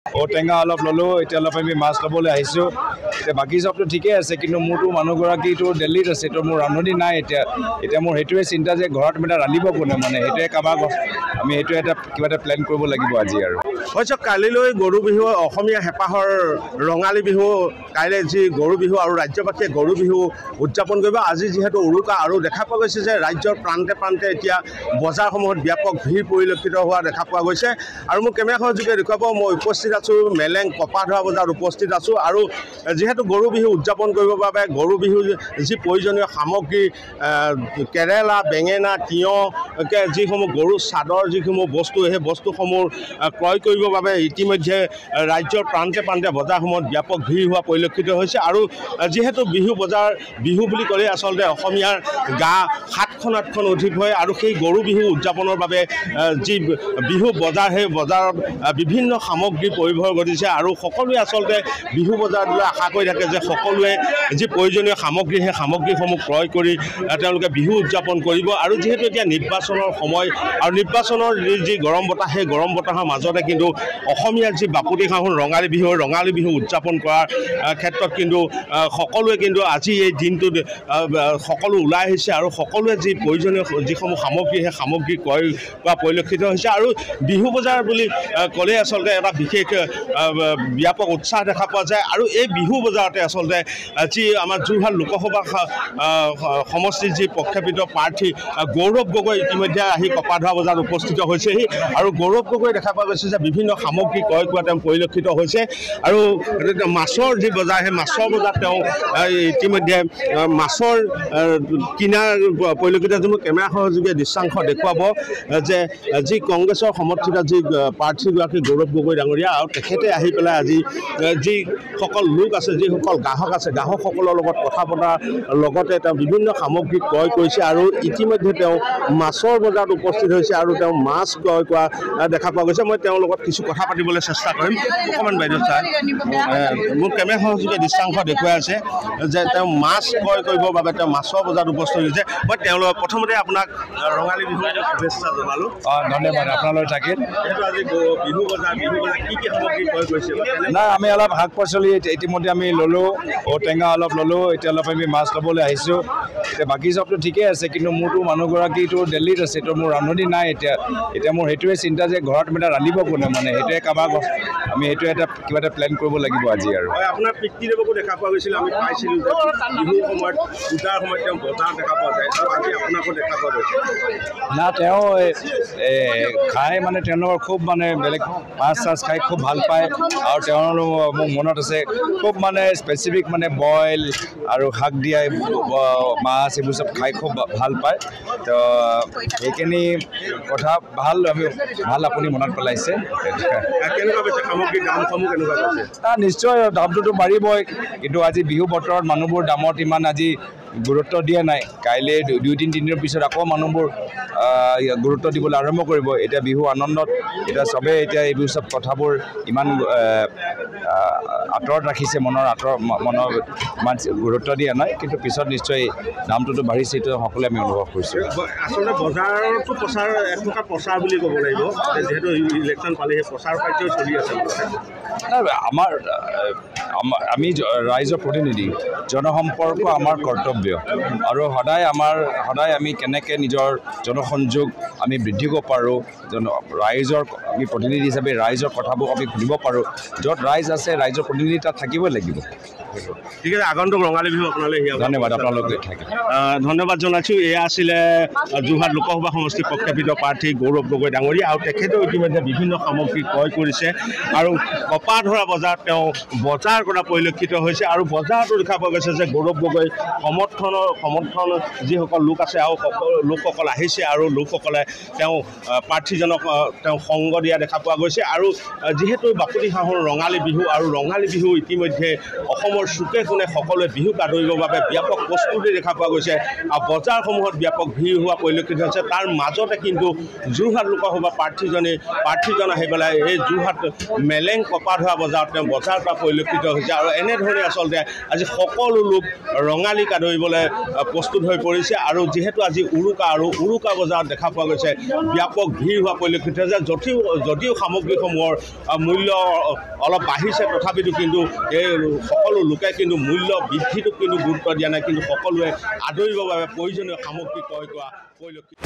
ঔটেঙা অলপ ল'লোঁ, এতিয়া অলপ আমি মাছ ল'বলৈ আহিছোঁ। এতিয়া বাকী চবটো ঠিকেই আছে, কিন্তু মোৰতো মানুহগৰাকীটো দিল্লীত আছে, তো মোৰ ৰান্ধনি নাই এতিয়া মোৰ সেইটোৱে চিন্তা যে ঘৰত মানে ৰান্ধিব কোনে, মানে সেইটোৱে কাৰোবাক আমি সেইটো কিবা এটা প্লেন কৰিব লাগিব আজি। আৰু হৈছে কালিলৈ গৰু বিহু, অসমীয়া হেঁপাহৰ ৰঙালী বিহু, কাইলৈ যি গৰু বিহু আৰু ৰাজ্যবাসীয়ে গৰু বিহু উদযাপন কৰিব। আজি যিহেতু উৰুকা আৰু দেখা পোৱা গৈছে যে ৰাজ্যৰ প্ৰান্তে প্ৰান্তে এতিয়া বজাৰসমূহত ব্যাপক ভিৰ পৰিলক্ষিত হোৱা দেখা পোৱা গৈছে। আৰু মোৰ কেমেৰাখনৰ যোগে দেখুৱাব, মই উপস্থিত আছোঁ মেলেং কপাধৰা বজাৰত উপস্থিত আছোঁ। আৰু যিহেতু গৰু বিহু উদযাপন কৰিবৰ বাবে গৰু বিহুৰ যি প্ৰয়োজনীয় সামগ্ৰী, কেৰেলা, বেঙেনা, তিয়ঁহ, যিসমূহ গৰু চাদৰ যিসমূহ বস্তু, সেই বস্তুসমূহ ক্ৰয় কৰিবৰ বাবে ইতিমধ্যে ৰাজ্যৰ প্ৰান্তে প্ৰান্তে বজাৰসমূহত ব্যাপক ভিৰ হোৱা পৰিলক্ষিত হৈছে। আৰু যিহেতু বিহু বজাৰ, বিহু বুলি ক'লে আচলতে অসমীয়াৰ গা 7খন অধিক হয়। আৰু সেই গৰু বিহু উদযাপনৰ বাবে যি বিহু বজাৰ, সেই বজাৰত বিভিন্ন সামগ্ৰী পৰিভৰ ঘটিছে। আৰু সকলোৱে আচলতে বিহু বজাৰলৈ আশা কৰি থাকে যে সকলোৱে যি প্ৰয়োজনীয় সামগ্ৰী, সেই সামগ্ৰীসমূহ ক্ৰয় কৰি তেওঁলোকে বিহু উদযাপন কৰিব। আৰু যিহেতু এতিয়া নিৰ্বাচনৰ সময় আৰু নিৰ্বাচনৰ যি গৰম বতাহ, সেই গৰম বতাহৰ মাজতে কিন্তু অসমীয়াৰ যি বাপতিসাহোন ৰঙালী বিহু উদযাপন কৰাৰ ক্ষেত্ৰত কিন্তু সকলোৱে কিন্তু আজি এই দিনটোত সকলো ওলাই আহিছে। আৰু সকলোৱে যি প্ৰয়োজনীয় যিসমূহ সামগ্ৰী, সেই সামগ্ৰী ক্ৰয় কৰা পৰিলক্ষিত হৈছে। আৰু বিহু বজাৰ বুলি ক'লে আচলতে এটা বিশেষ ব্যাপক উৎসাহ দেখা পোৱা যায়। আৰু এই বিহু বজাৰতে আচলতে যি আমাৰ যোৰহাট লোকসভা সমষ্টিৰ যি প্ৰক্ষেপিত প্ৰাৰ্থী গৌৰৱ গগৈ ইতিমধ্যে আহি কপাধৰা বজাৰত উপস্থিত হৈছেহি। আৰু গৌৰৱ গগৈ দেখা পোৱা গৈছে যে বিভিন্ন সামগ্ৰী ক্ৰয় কৰা তেওঁ পৰিলক্ষিত হৈছে। আৰু মাছৰ যি বজাৰ, সেই মাছৰ বজাৰত তেওঁ ইতিমধ্যে মাছৰ কিনাৰ পৰিলক্ষিত হৈছে। মোৰ কেমেৰাখনৰ যোগে দৃশ্যাংশ দেখুৱাব যে যি কংগ্ৰেছৰ সমৰ্থিত যি প্ৰাৰ্থীগৰাকী গৌৰৱ গগৈ ডাঙৰীয়া, আৰু তেখেতে আহি পেলাই আজি যিসকল লোক আছে, যিসকল গ্ৰাহক আছে, গ্ৰাহকসকলৰ লগত কথা পতাৰ লগতে তেওঁ বিভিন্ন সামগ্ৰী ক্ৰয় কৰিছে। আৰু ইতিমধ্যে তেওঁ মাছৰ বজাৰত উপস্থিত হৈছে আৰু তেওঁ মাছ ক্ৰয় কৰা দেখা পোৱা গৈছে। মই তেওঁৰ লগত কিছু কথা পাতিবলৈ চেষ্টা কৰিম। অকণমান বাইদেউ চাই, মোৰ কেমেৰাখনৰ যোগে দৃশ্যাংশ দেখুৱাই আছে যে তেওঁ মাছ ক্ৰয় কৰিবৰ বাবে তেওঁ মাছৰ বজাৰত উপস্থিত হৈছে। মই তেওঁলোকক প্ৰথমতে আপোনাক ৰঙালী বিহুৰ শুভেচ্ছা জনালোঁ। ধন্যবাদ, আপোনালৈ থাকিল। আজি বিহু বজাৰ কি সামগ্ৰী ক্ৰয় কৰিছে? নাই, আমি অলপ শাক পাচলি ইতিমধ্যে আমি ল'লোঁ, ঔটেঙা অলপ ল'লোঁ, এতিয়া অলপ আমি মাছ ল'বলৈ আহিছোঁ। এতিয়া বাকী চবটো ঠিকেই আছে, কিন্তু মোৰতো মানুহগৰাকীটো দিল্লীত আছে, তো মোৰ ৰান্ধনি নাই এতিয়া মোৰ সেইটোৱে চিন্তা যে ঘৰত মানে ৰান্ধিব কোনে, মানে সেইটোৱে কাৰোবাক আমি সেইটোৱে কিবা এটা প্লেন কৰিব লাগিব আজি। আৰু আপোনাৰ পিতৃদেৱকো দেখা পোৱা গৈছিল, আমি পাইছিলোঁ যে বিহুৰ সময়ত পূজাৰ সময়ত তেওঁ বজাৰ দেখা পোৱা যায়, আৰু আজি আপোনাকো দেখা পোৱা গৈছে। না, তেওঁ খাই মানে তেওঁলোকৰ খুব মানে বেলেগ মাছ চাছ খাই খুব ভাল পায়। আৰু তেওঁলোকৰ মোৰ মনত আছে খুব মানে স্পেচিফিক মানে বইল আৰু শাক দিয়া মাছ এইবোৰ চব খাই খুব ভাল পায়। তো সেইখিনি কথা ভাল আপুনি মনত পেলাইছে। কেনেকুৱা পাইছে সামগ্ৰীৰ দামসমূহ কেনেকুৱা পাইছে? নিশ্চয় দামটোতো বাঢ়িবই, কিন্তু আজি বিহু বতৰত মানুহবোৰ দামত ইমান আজি গুৰুত্ব দিয়া নাই। কাইলৈ 2-3 দিনৰ পিছত আকৌ মানুহবোৰ গুৰুত্ব দিবলৈ আৰম্ভ কৰিব। এতিয়া বিহু আনন্দত এতিয়া চবেই এতিয়া এইবোৰ চব কথাবোৰ ইমান আঁতৰত ৰাখিছে, মনৰ ইমান গুৰুত্ব দিয়া নাই, কিন্তু পিছত নিশ্চয় দামটোতো বাঢ়িছে, এইটো সকলোৱে আমি অনুভৱ কৰিছোঁ। আচলতে বজাৰতো এক প্ৰকাৰ প্ৰচাৰ বুলি ক'ব লাগিব, যিহেতু ইলেকশ্যন পালে সেই প্ৰচাৰ কাৰ্য চলি আছে। আমি ৰাইজৰ প্ৰতিনিধি, জনসম্পৰ্ক আমাৰ কৰ্তব্য। আৰু সদায় আমি কেনেকৈ নিজৰ জনসংযোগ আমি বৃদ্ধি কৰিব পাৰোঁ, ৰাইজৰ আমি প্ৰতিনিধি হিচাপে ৰাইজৰ কথাবোৰ আমি শুনিব পাৰোঁ। য'ত ৰাইজ আছে, ৰাইজৰ প্ৰতিনিধি তাত থাকিবই লাগিব। ঠিক আছে, আগন্তুক ৰঙালী বিহু আপোনালৈ ধন্যবাদ, আপোনালোকে থাকিব। ধন্যবাদ জনাইছোঁ। এয়া আছিলে যোৰহাট লোকসভা সমষ্টিৰ প্ৰক্ষেপিত প্ৰাৰ্থী গৌৰৱ গগৈ ডাঙৰীয়া, আৰু তেখেতেও ইতিমধ্যে বিভিন্ন সামগ্ৰী ক্ৰয় কৰিছে। আৰু কপাধৰা বজাৰত তেওঁ বজাৰ কৰা পৰিলক্ষিত হৈছে। আৰু বজাৰতো দেখা পোৱা গৈছে যে গৌৰৱ গগৈ সমৰ্থন যিসকল লোক আছে আৰু লোকসকল আহিছে, আৰু লোকসকলে তেওঁ প্ৰাৰ্থীজনক তেওঁ সংগ দিয়া দেখা পোৱা গৈছে। আৰু যিহেতু বাপতিসাহোন ৰঙালী বিহু, আৰু ৰঙালী বিহু ইতিমধ্যে অসমৰ অসমৰ চুকে কোণে সকলোৱে বিহুক আদৰিবৰ বাবে ব্যাপক প্ৰস্তুতি দেখা পোৱা গৈছে আৰু বজাৰসমূহত ব্যাপক ভিৰ হোৱা পৰিলক্ষিত হৈছে তাৰ মাজতে কিন্তু যোৰহাট লোকসভা প্ৰাৰ্থীজন আহি পেলাই এই যোৰহাট মেলেং কপাধৰা বজাৰত তেওঁ বজাৰ কৰা পৰিলক্ষিত হৈছে আৰু এনেধৰণে আচলতে আজি সকলো লোক ৰঙালীক আদৰিবলৈ প্ৰস্তুত হৈ পৰিছে আৰু যিহেতু আজি উৰুকা আৰু উৰুকা বজাৰত দেখা পোৱা গৈছে ব্যাপক ভিৰ হোৱা পৰিলক্ষিত হৈছে যদিও সামগ্ৰীসমূহৰ মূল্য অলপ বাঢ়িছে তথাপিতো কিন্তু এই সকলো লোকে কিন্তু মূল্য বৃদ্ধিটোক কিন্তু গুৰুত্ব দিয়া নাই কিন্তু সকলোৱে আদৰিবৰ বাবে প্ৰয়োজনীয় সামগ্ৰী ক্ৰয় কৰা পৰিলক্ষিত